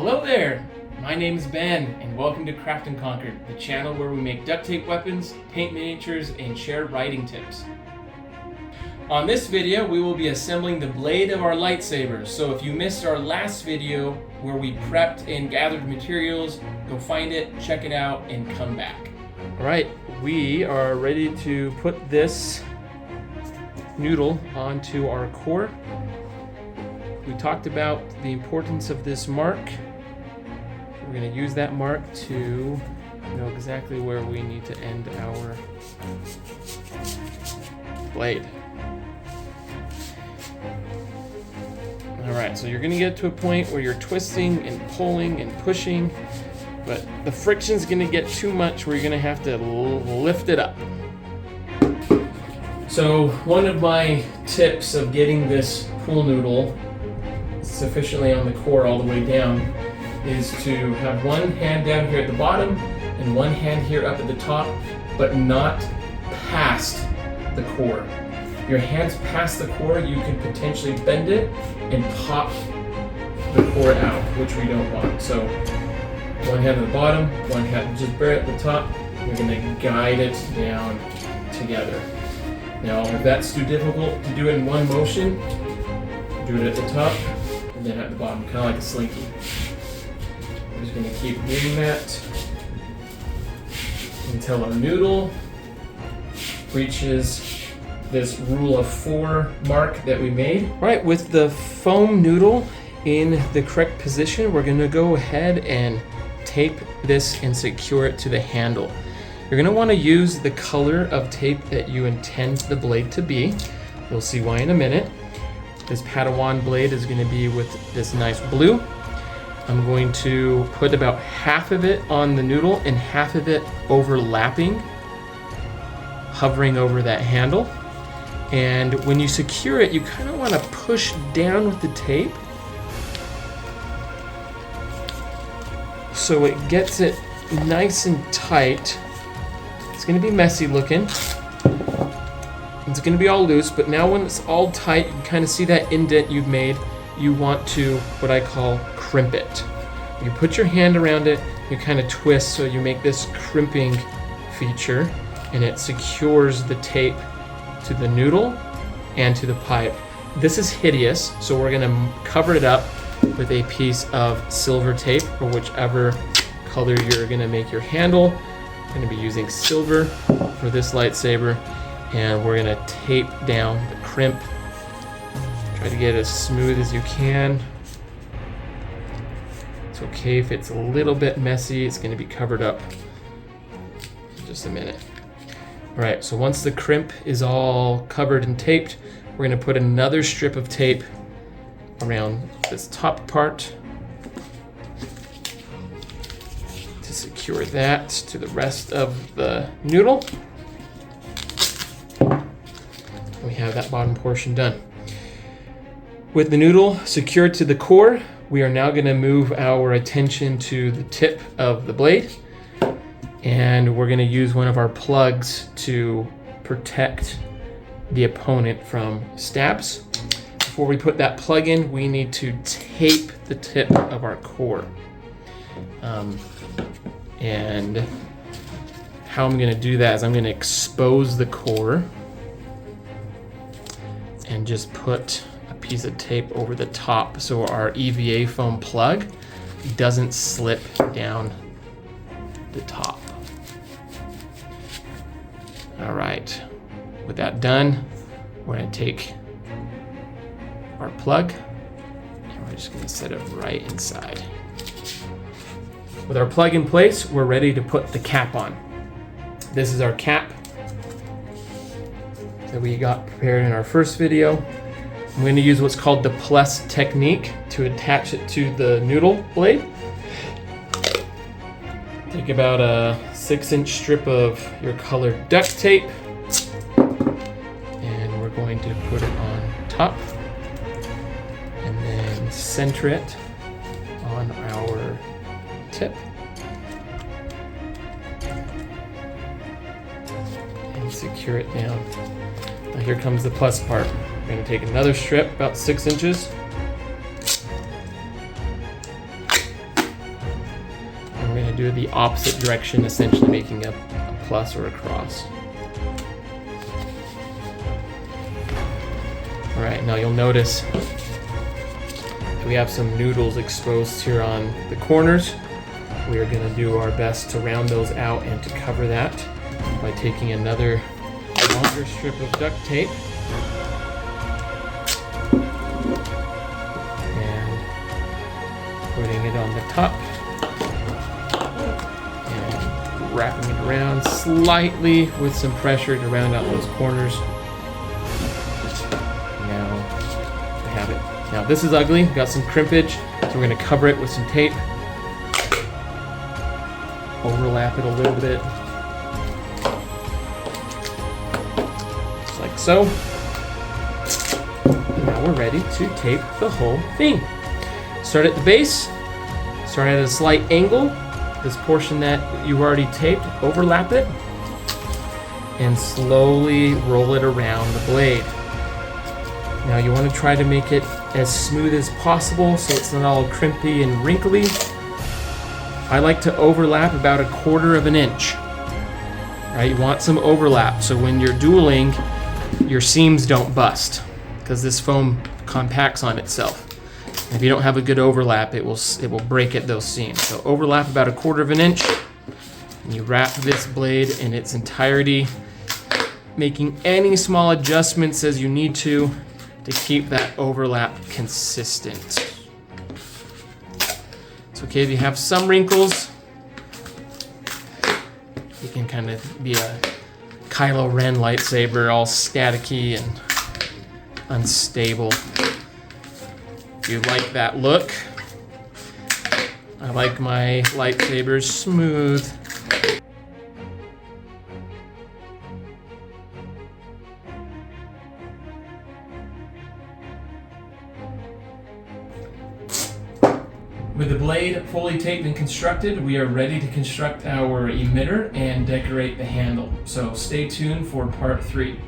Hello there! My name is Ben, and welcome to Craft and Conquer, the channel where we make duct tape weapons, paint miniatures, and share writing tips. On this video, we will be assembling the blade of our lightsabers, so if you missed our last video where we prepped and gathered materials, go find it, check it out, and come back. Alright, we are ready to put this noodle onto our core. We talked about the importance of this mark. We're going to use that mark to know exactly where we need to end our blade. Alright, so you're going to get to a point where you're twisting and pulling and pushing, but the friction's going to get too much where you're going to have to lift it up. So one of my tips of getting this pool noodle sufficiently on the core all the way down is to have one hand down here at the bottom and one hand here up at the top, but not past the core. Your hands past the core, you can potentially bend it and pop the core out, which we don't want. So one hand at the bottom, one hand just bare at the top. We're going to guide it down together. Now, if that's too difficult to do it in one motion, do it at the top and then at the bottom, kind of like a slinky. We're just going to keep doing that until our noodle reaches this rule of 4 mark that we made. All right, with the foam noodle in the correct position, we're going to go ahead and tape this and secure it to the handle. You're going to want to use the color of tape that you intend the blade to be. You'll see why in a minute. This Padawan blade is going to be with this nice blue. I'm going to put about half of it on the noodle and half of it overlapping, hovering over that handle. And when you secure it, you kind of want to push down with the tape so it gets it nice and tight. It's going to be messy looking. It's going to be all loose, but now when it's all tight, you can kind of see that indent you've made. You want to, what I call, crimp it. You put your hand around it, you kind of twist so you make this crimping feature, and it secures the tape to the noodle and to the pipe. This is hideous, so we're going to cover it up with a piece of silver tape, or whichever color you're going to make your handle. I'm going to be using silver for this lightsaber, and we're going to tape down the crimp. Try to get it as smooth as you can. It's okay if it's a little bit messy. It's going to be covered up in just a minute. All right, so once the crimp is all covered and taped, we're going to put another strip of tape around this top part to secure that to the rest of the noodle. We have that bottom portion done. With the noodle secured to the core, we are now going to move our attention to the tip of the blade, and we're going to use one of our plugs to protect the opponent from stabs. Before we put that plug in, we need to tape the tip of our core. And how I'm going to do that is I'm going to expose the core and just put a piece of tape over the top so our EVA foam plug doesn't slip down the top. All right, with that done, we're going to take our plug and we're just going to set it right inside. With our plug in place, we're ready to put the cap on. This is our cap that we got prepared in our first video. I'm going to use what's called the plus technique to attach it to the noodle blade. Take about a 6-inch strip of your colored duct tape, and we're going to put it on top and then center it on our tip and secure it down. Now here comes the plus part. We're going to take another strip, about 6 inches, I'm going to do the opposite direction, essentially making a plus or a cross. All right, now you'll notice we have some noodles exposed here on the corners. We are going to do our best to round those out and to cover that by taking another longer strip of duct tape and putting it on the top and wrapping it around slightly with some pressure to round out those corners. Now we have it. Now this is ugly, we've got some crimpage, so we're going to cover it with some tape. Overlap it a little bit. Just like so. And now we're ready to tape the whole thing. Start at the base, start at a slight angle. This portion that you've already taped, overlap it, and slowly roll it around the blade. Now you want to try to make it as smooth as possible so it's not all crimpy and wrinkly. I like to overlap about 1/4 of an inch. Right, you want some overlap so when you're dueling, your seams don't bust because this foam compacts on itself. And if you don't have a good overlap, it will break at those seams. So overlap about 1/4 of an inch, and you wrap this blade in its entirety, making any small adjustments as you need to keep that overlap consistent. It's okay if you have some wrinkles. You can kind of be a Kylo Ren lightsaber, all staticky and unstable. If you like that look, I like my lightsabers smooth. With the blade fully taped and constructed, we are ready to construct our emitter and decorate the handle. So stay tuned for part 3.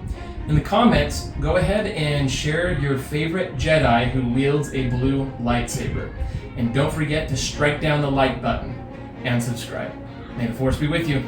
In the comments, go ahead and share your favorite Jedi who wields a blue lightsaber. And don't forget to strike down the like button and subscribe. May the Force be with you.